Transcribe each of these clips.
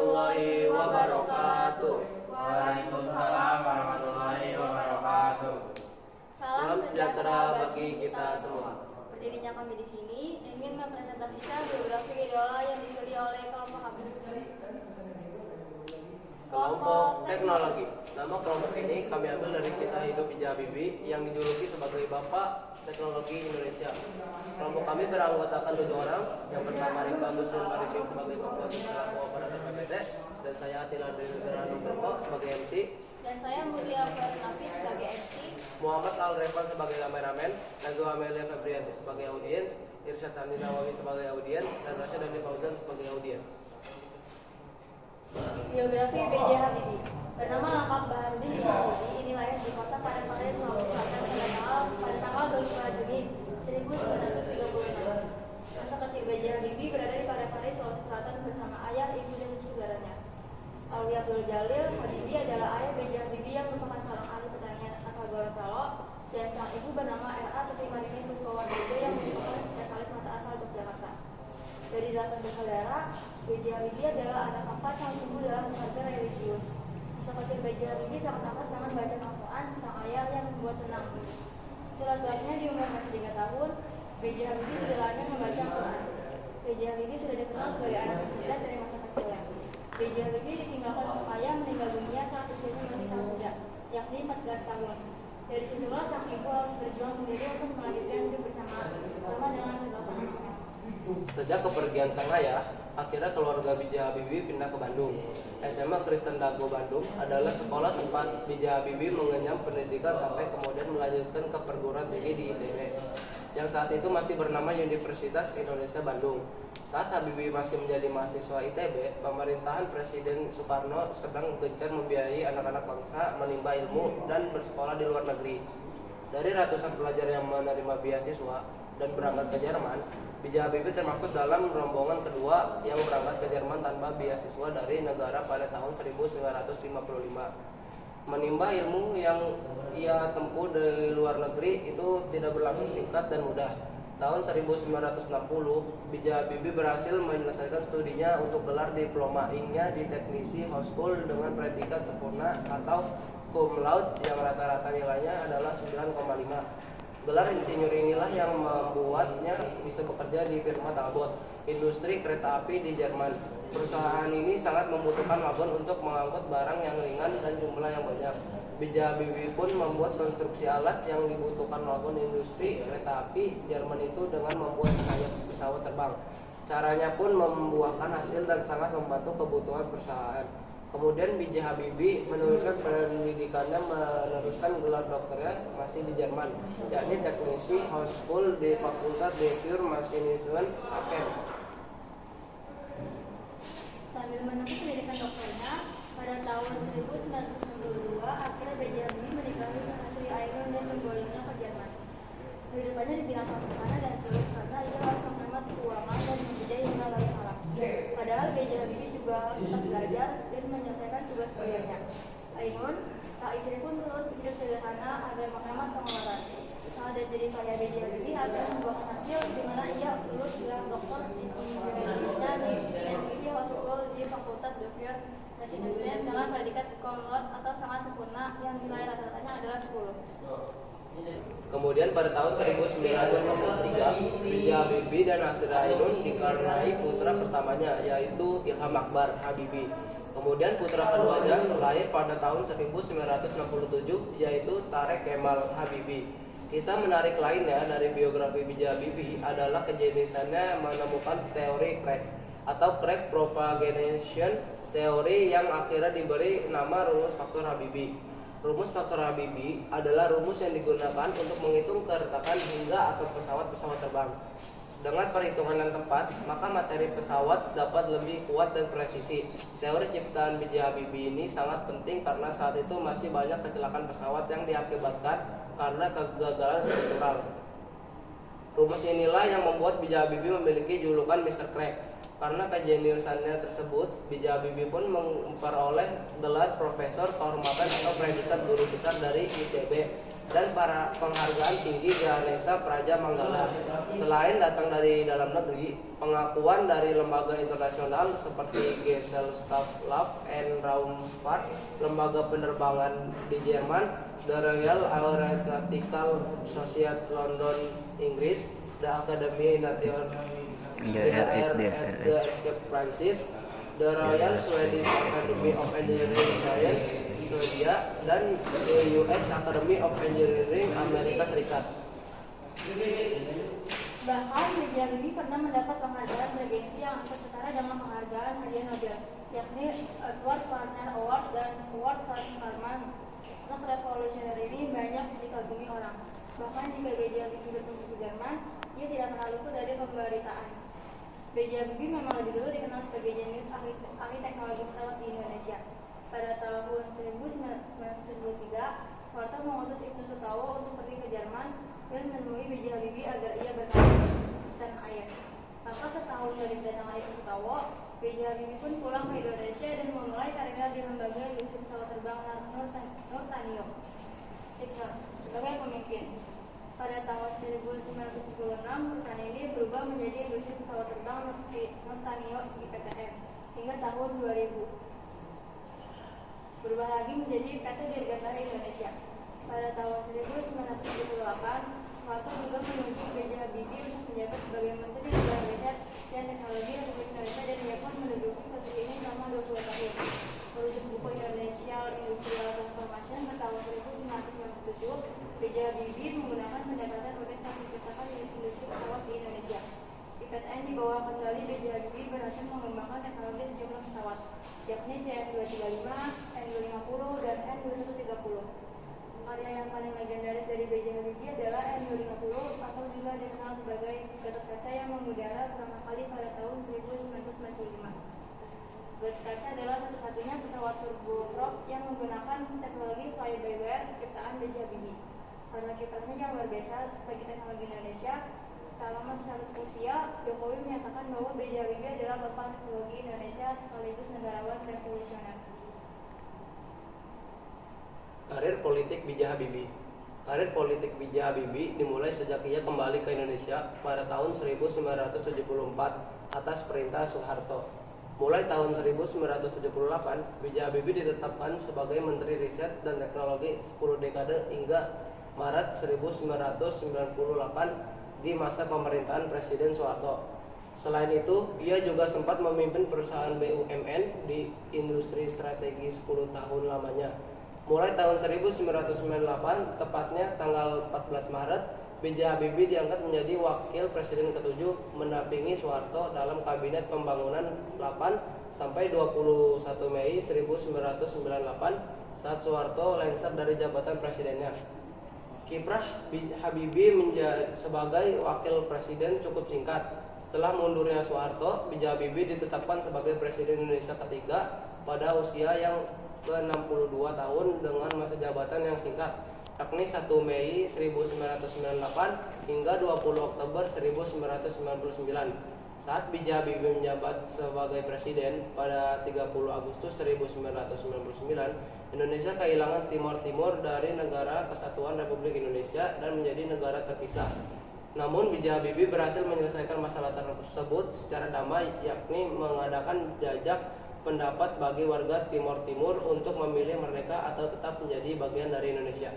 warahmatullahi wabarakatuh. Waalaikumsalam warahmatullahi wabarakatuh. Salam sejahtera bagi kita semua. Berdirinya kami di sini ingin mempresentasikan biografi idola yang dipilih oleh kelompok kami. Kelompok teknologi. Nama kelompok ini kami ambil dari kisah hidup B.J. Habibie yang dijuluki sebagai Bapak Teknologi Indonesia. Kelompok kami beranggotakan 7 orang. Yang pertama Rika Muslim Arifin sebagai pembuat istilah kooperatif PPT, dan saya Atila Drizerano Berko sebagai MC, Dan saya Mulia Farnafi sebagai MC. Muhammad Al Revan sebagai kameramen, Najwa Amelia Febrianti sebagai audiens, Irsyad Sandi Nawawi sebagai audiens, dan Rasyid Dandi Fauzan sebagai audiens. Biografi B.J. Habibie. Bernama lengkap Baharudin B.J. Habibie. Ini lahir di kota Parepare, Sulawesi Selatan pada tanggal 25 Juni 1936. Masa kecil B.J. Habibie berada di Parepare, Sulawesi Selatan bersama ayah, ibu, dan 7 saudaranya. Alwi Abdul Jalil Habibie adalah ayah B.J. Habibie yang merupakan seorang ahli pertanian asal Gorontalo, dan sang ibu bernama R.A. Tetimarini Puspowardjo yang merupakan spesialis mata asal Yogyakarta. Dari 8 bersaudara, B.J. Habibie adalah anak keempat yang tumbuh dalam keluarga religius. Masa kecil B.J. Habibie sangat akrab dengan baca Al-Quran sang ayah yang membuat tenang. Surat-suratnya di umur masih 3 tahun, B.J. Habibie sudah lama membaca Al-Quran. B.J. Habibie sudah dikenal sebagai anak cerdas dari masa kecilnya. B.J. Habibie ditinggalkan sang ayah meninggal dunia saat usianya masih sangat muda, yakni 14 tahun. Dari situlah sang ibu harus berjuang sendiri untuk melanjutkan hidup bersama dengan segala kondisinya. Sejak kepergian sang ayah, akhirnya keluarga B.J. Habibie pindah ke Bandung. SMA Kristen Dago Bandung adalah sekolah tempat B.J. Habibie mengenyam pendidikan sampai kemudian melanjutkan ke perguruan tinggi di ITB, yang saat itu masih bernama Universitas Indonesia Bandung. Saat Habibie masih menjadi mahasiswa ITB, pemerintahan Presiden Soekarno sedang gencar membiayai anak-anak bangsa menimba ilmu dan bersekolah di luar negeri. Dari ratusan pelajar yang menerima beasiswa dan berangkat ke Jerman, B.J. Habibie termasuk dalam rombongan kedua yang berangkat ke Jerman tanpa beasiswa dari negara pada tahun 1955. Menimba ilmu yang ia tempuh dari luar negeri itu tidak berlangsung singkat dan mudah. Tahun 1960, B.J. Habibie berhasil menyelesaikan studinya untuk gelar diploma ing-nya di Teknisi High School dengan predikat sempurna atau cum laude yang rata-rata nilainya adalah 9,5. Gelar insinyur inilah yang membuatnya bisa bekerja di firma Talbot, industri kereta api di Jerman. Perusahaan ini sangat membutuhkan wagon untuk mengangkut barang yang ringan dan jumlah yang banyak. B.J. Habibie pun membuat konstruksi alat yang dibutuhkan wagon industri kereta api Jerman itu dengan membuat sayap pesawat terbang. Caranya pun membuahkan hasil dan sangat membantu kebutuhan perusahaan. Kemudian B.J. Habibie meneruskan pendidikannya meneruskan gelar dokternya masih di Jerman, yakni Teknisi High School di Fakultas de Vuurmachinisme Aachen. Sambil menempuh pendidikan dokternya, pada tahun 1992 akhirnya B.J. Habibie menikahi Asri Ainun dan menggolongnya ke Jerman. Kehidupannya dibilang sederhana dan sulit karena ia harus menghemat keuangan dan menjadi hingga lain malam. Padahal B.J. Habibie juga harus tetap belajar dan menyelesaikan tugas kuliahnya. Ainun, sang istri pun turut hidup sederhana agar menghemat pengeluaran. Usaha dan jadi karya B.J. Habibie akan membuahkan hasil di mana ia lulus gelar doktor di Indonesia di Teknisi High School di Fakultas de Vuurmachinisme dengan predikat cum laude atau sangat sempurna yang nilai rata-ratanya adalah 10. Kemudian pada tahun 1963, B.J. Habibie dan Asri Ainun dikaruniai putra pertamanya, yaitu Ilham Akbar Habibie. Kemudian putra keduanya lahir pada tahun 1967, yaitu Tarek Kemal Habibie. Kisah menarik lainnya dari biografi B.J. Habibie adalah kejeniusannya menemukan teori crack atau crack propagation teori yang akhirnya diberi nama rumus faktor Habibie. Rumus faktor Habibie adalah rumus yang digunakan untuk menghitung keretakan hingga atap pesawat-pesawat terbang. Dengan perhitungan yang tepat, maka materi pesawat dapat lebih kuat dan presisi. Teori ciptaan B.J. Habibie ini sangat penting karena saat itu masih banyak kecelakaan pesawat yang diakibatkan karena kegagalan struktural. Rumus inilah yang membuat B.J. Habibie memiliki julukan Mr. Crack. Karena kejeniusannya tersebut, B.J. Habibie pun memperoleh gelar Profesor Kehormatan atau predikat guru besar dari ITB dan para penghargaan tinggi Ganesha Praja Manggala. Selain datang dari dalam negeri, pengakuan dari lembaga internasional seperti Gesellschaft and Raumfahrt, lembaga penerbangan di Jerman, The Royal Aeronautical Society London, Inggris, The Academy Nation the Escape Prancis, The Royal Swedish Academy of Engineering Science Swedia, dan US Academy of Engineering Amerika Serikat. Bahkan B.J. Habibie pernah mendapat penghargaan bergengsi yang hampir setara dengan penghargaan hadiah Nobel, yakni Edward Turner Award dan Award for Karman. Sosok revolusioner ini banyak dikagumi orang. Bahkan jika B.J. Habibie berkunjung ke Jerman, ia tidak pernah luput dari pemberitaan. B.J. Habibie memang lebih dulu dikenal sebagai jenius ahli teknologi pesawat di Indonesia. Pada tahun 1973, Soeharto mengutus Ibnu Sutowo untuk pergi ke Jerman dan menemui B.J. Habibie agar ia berkarir di tanah air. Maka setahun dari kedatangan Ibnu Sutowo, B.J. Habibie pun pulang ke Indonesia dan memulai karirnya di lembaga industri pesawat terbang Nurtanio sebagai pemimpin. Pada tahun 1976, perusahaan ini berubah menjadi industri pesawat terbang Nurtanio IPTN hingga tahun 2000. Berubah lagi menjadi PT Dirgantara Indonesia. Pada tahun 1978, Soeharto juga menunjuk B.J. Habibie untuk menjabat sebagai Menteri Negara Riset dan Teknologi Republik Indonesia, dan ia pun menduduki posisi ini selama 20 tahun. Merujuk buku Indonesia Industrial Transformation bertahun 1997, B.J. Habibie menggunakan pendekatan Unesa menciptakan industri pesawat di Indonesia. IPTN di bawah kendali B.J. Habibie berhasil mengembangkan teknologi sejumlah pesawat, yakni CN235, N250, dan N2130. Karya yang paling legendaris dari B.J. Habibie adalah N250 atau juga dikenal sebagai Gatot Kaca yang mengudara pertama kali pada tahun 1995. Gatot Kaca adalah satu-satunya pesawat turboprop yang menggunakan teknologi fly-by-wire ciptaan B.J. Habibie. Karena kiprahnya yang luar biasa bagi teknologi Indonesia, tak lama setelah usia, Jokowi menyatakan bahwa B.J. Habibie adalah bapak teknologi Indonesia sekaligus negarawan revolusioner. Karir politik B.J. Habibie. Karir politik B.J. Habibie dimulai sejak ia kembali ke Indonesia pada tahun 1974 atas perintah Soeharto. Mulai tahun 1978, B.J. Habibie ditetapkan sebagai Menteri Riset dan Teknologi 10 dekade hingga Maret 1998 di masa pemerintahan Presiden Soeharto. Selain itu, ia juga sempat memimpin perusahaan BUMN di industri strategi 10 tahun lamanya. Mulai tahun 1998, tepatnya tanggal 14 Maret, B.J. Habibie diangkat menjadi Wakil Presiden ke-7 mendampingi Soeharto dalam Kabinet Pembangunan 8 sampai 21 Mei 1998 saat Soeharto lengser dari jabatan presidennya. Kiprah Habibie sebagai Wakil Presiden cukup singkat. Setelah mundurnya Soeharto, B.J. Habibie ditetapkan sebagai Presiden Indonesia ketiga pada usia yang ke-62 tahun dengan masa jabatan yang singkat, yakni 1 Mei 1998 hingga 20 Oktober 1999. Saat B.J. Habibie menjabat sebagai presiden pada 30 Agustus 1999, Indonesia kehilangan Timor dari Negara Kesatuan Republik Indonesia dan menjadi negara terpisah. Namun B.J. Habibie berhasil menyelesaikan masalah tersebut secara damai, yakni mengadakan jajak pendapat bagi warga Timur untuk memilih merdeka atau tetap menjadi bagian dari Indonesia.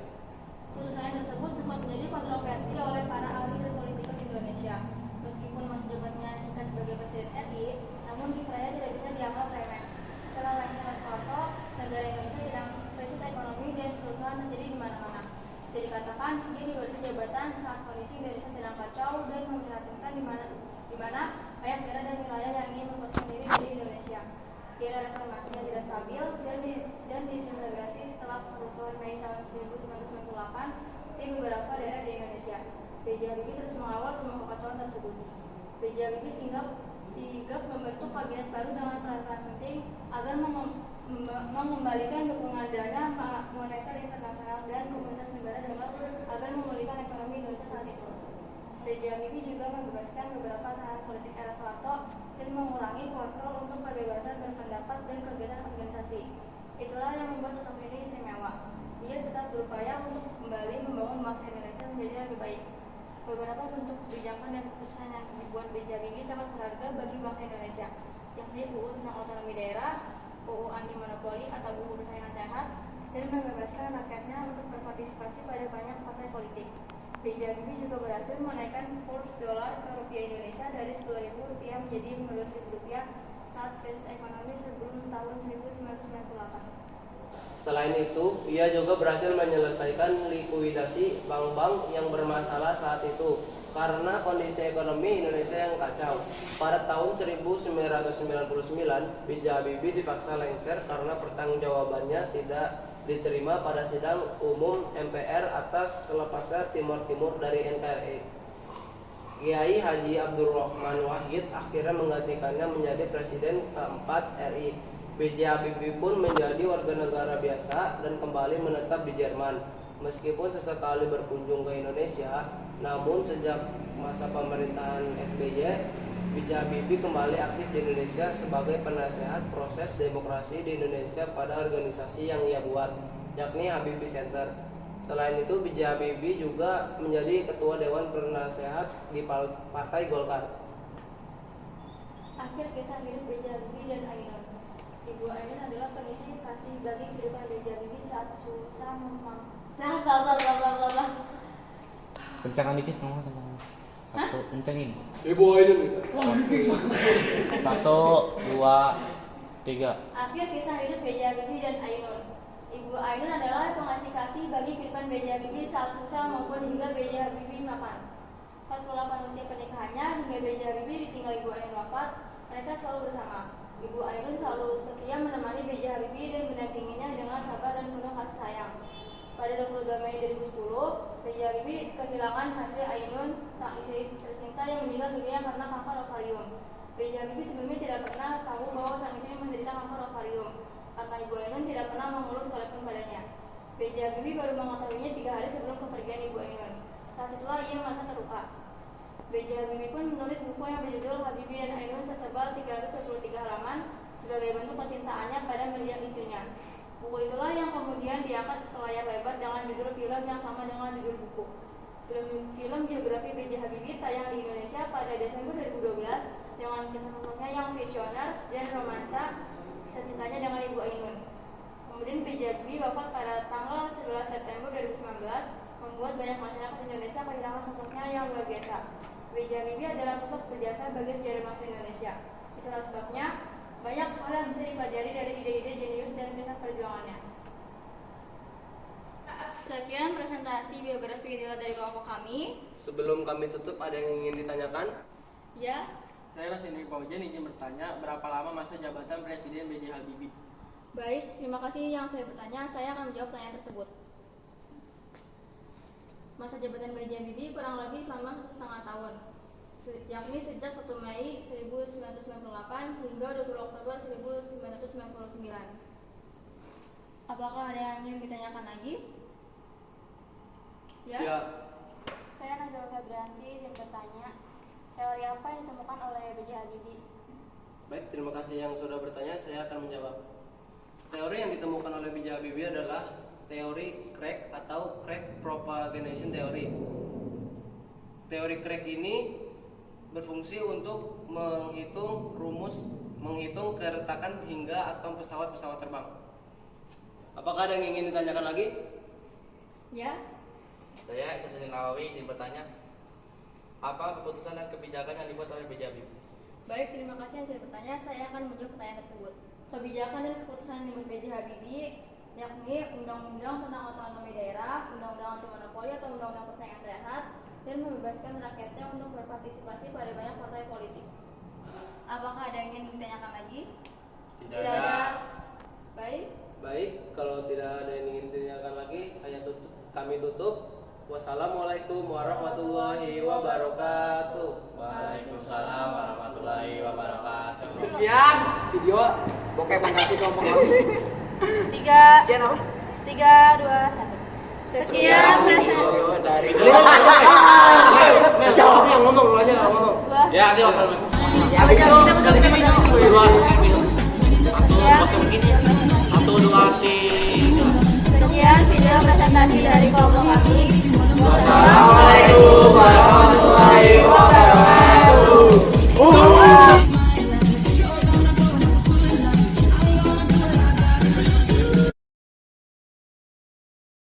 Putusannya tersebut sempat menjadi kontroversi oleh para ahli dan politikus Indonesia. Meskipun masa jabatannya singkat sebagai Presiden RI, namun kiprahnya tidak bisa dianggap remeh. Setelah lengser Soeharto, negara Indonesia sedang krisis ekonomi dan kerusuhan terjadi di mana-mana. Bisa dikatakan ia diberi jabatan saat kondisi Indonesia sedang kacau dan memprihatinkan di mana banyak daerah dan wilayah yang ingin melepaskan diri dari Indonesia. Di era reformasi yang tidak stabil dan disintegrasi setelah kerusuhan Mei tahun 1998 di beberapa daerah di Indonesia. B.J. Habibie terus mengawal semua kekacauan tersebut. B.J. Habibie sigap membentuk kabinet baru dengan peran penting agar mengembalikan dukungan dana moneter internasional dan komunitas negara agar memulihkan ekonomi Indonesia saat itu. B.J. Habibie juga membebaskan beberapa tahanan politik era Soeharto dan mengurangi kontrol untuk kebebasan berpendapat dan kegiatan organisasi. Itulah yang membuat sosok ini istimewa. Ia tetap berupaya untuk kembali membangun lebih baik. Beberapa bentuk kebijakan dan keputusan yang dibuat B.J. Habibie sangat berharga bagi bangsa Indonesia, yakni UU tentang otonomi daerah, UU anti monopoli atau UU persaingan sehat, dan membebaskan rakyatnya untuk berpartisipasi pada banyak partai politik. B.J. Habibie juga berhasil menaikkan kurs dolar ke rupiah Indonesia dari Rp10.000 menjadi Rp15.000 saat krisis ekonomi sebelum tahun 1998. Selain itu, ia juga berhasil menyelesaikan likuidasi bank-bank yang bermasalah saat itu karena kondisi ekonomi Indonesia yang kacau. Pada tahun 1999, B.J. Habibie dipaksa lengser karena pertanggungjawabannya tidak diterima pada sidang umum MPR atas kelepasnya Timor Timur dari NKRI. Kiai Haji Abdul Rahman Wahid akhirnya menggantikannya menjadi presiden keempat RI. B.J. Habibie pun menjadi warga negara biasa dan kembali menetap di Jerman. Meskipun sesekali berkunjung ke Indonesia, namun sejak masa pemerintahan SBY, B.J. Habibie kembali aktif di Indonesia sebagai penasehat proses demokrasi di Indonesia pada organisasi yang ia buat, yakni Habibie Center. Selain itu, B.J. Habibie juga menjadi ketua Dewan Penasehat di Partai Golkar. Akhir kisah hidup B.J. Habibie dan Ainun. Ibu Ainun adalah pengisi kasih bagi kehidupan B.J. Habibie saat susah memang. Kencangkan dikit ngomong kencang. Satu, kencengin. Ibu Ainun. Satu, dua, tiga. Akhir kisah hidup B.J. Habibie dan Ainun. Ibu Ainun adalah pengasih kasih bagi kehidupan B.J. Habibie saat susah maupun hingga B.J. Habibie mapan. Pas 48 usia pernikahannya hingga B.J. Habibie ditinggal Ibu Ainun wafat, mereka selalu bersama. Ibu Ainun selalu setia menemani B.J. Habibie dan mendampinginya dengan sabar dan penuh kasih sayang. Pada 22 Mei 2010, B.J. Habibie kehilangan hasil Ainun, sang istri tercinta yang meninggal dunia karena kanker ovarium. B.J. Habibie sebelumnya tidak pernah tahu bahwa sang istri menderita kanker ovarium, karena Ibu Ainun tidak pernah mengurus sekalipun padanya. B.J. Habibie baru mengetahuinya 3 hari sebelum kepergian Ibu Ainun. Saat itulah ia merasa terluka. B.J. Habibie pun menulis buku yang berjudul Habibie dan Ainun setebal 323 halaman sebagai bentuk kecintaannya pada mendiang istrinya. Buku itulah yang kemudian diangkat ke layar lebar dengan judul film yang sama dengan judul buku. Film biografi B.J. Habibie tayang di Indonesia pada Desember 2012 dengan kisah sosoknya yang visioner dan romansa cintanya dengan Ibu Ainun. Kemudian B.J. Habibie wafat pada tanggal 11 September 2019, membuat banyak masyarakat Indonesia kehilangan sosoknya yang luar biasa. B.J. Habibie adalah sosok berjasa bagi sejarah bangsa Indonesia. Itulah sebabnya banyak hal yang bisa dipelajari dari ide-ide jenius dan kisah perjuangannya. Sekian presentasi biografi ideal dari kelompok kami. Sebelum kami tutup, ada yang ingin ditanyakan? Ya. Saya Rasini Paujen ingin bertanya, berapa lama masa jabatan Presiden B.J. Habibie? Baik, terima kasih yang saya bertanya. Saya akan menjawab pertanyaan tersebut. Masa jabatan B.J. Habibie kurang lebih selama 1,5 tahun, yakni sejak 1 Mei 1998 hingga 20 Oktober 1999. Apakah ada yang ingin ditanyakan lagi? Ya. Saya Najwa Febrianti ingin bertanya, teori apa yang ditemukan oleh B.J. Habibie? Baik, terima kasih yang sudah bertanya. Saya akan menjawab. Teori yang ditemukan oleh B.J. Habibie adalah teori crack atau crack propagation theory. Teori crack ini berfungsi untuk menghitung keretakan hingga atom pesawat-pesawat terbang. Apakah ada yang ingin ditanyakan lagi? Ya. Saya Ica Nawawi ingin bertanya, apa keputusan dan kebijakan yang dibuat oleh B.J. Habibie? Baik, terima kasih yang sudah bertanya. Saya akan menjawab pertanyaan tersebut. Kebijakan dan keputusan yang dibuat B.J. Habibie yakni Undang-Undang tentang Otonomi Daerah, Undang-Undang Anti Monopoli atau Undang-Undang Persaingan Sehat, dan membebaskan rakyatnya untuk berpartisipasi pada banyak partai politik. Apakah ada yang ingin ditanyakan lagi? Tidak ada. Baik, kalau tidak ada yang ingin ditanyakan lagi, kami tutup. Wassalamualaikum warahmatullahi wabarakatuh. Waalaikumsalam warahmatullahi wabarakatuh. Sekian video bokeh Pancasila kelompok kami. 3, 2, 1. Sekian presentasi Dari Jawab yang ngomong aja, ngomong. Ya, dia bakal Sekian video presentasi dari kelompok kami.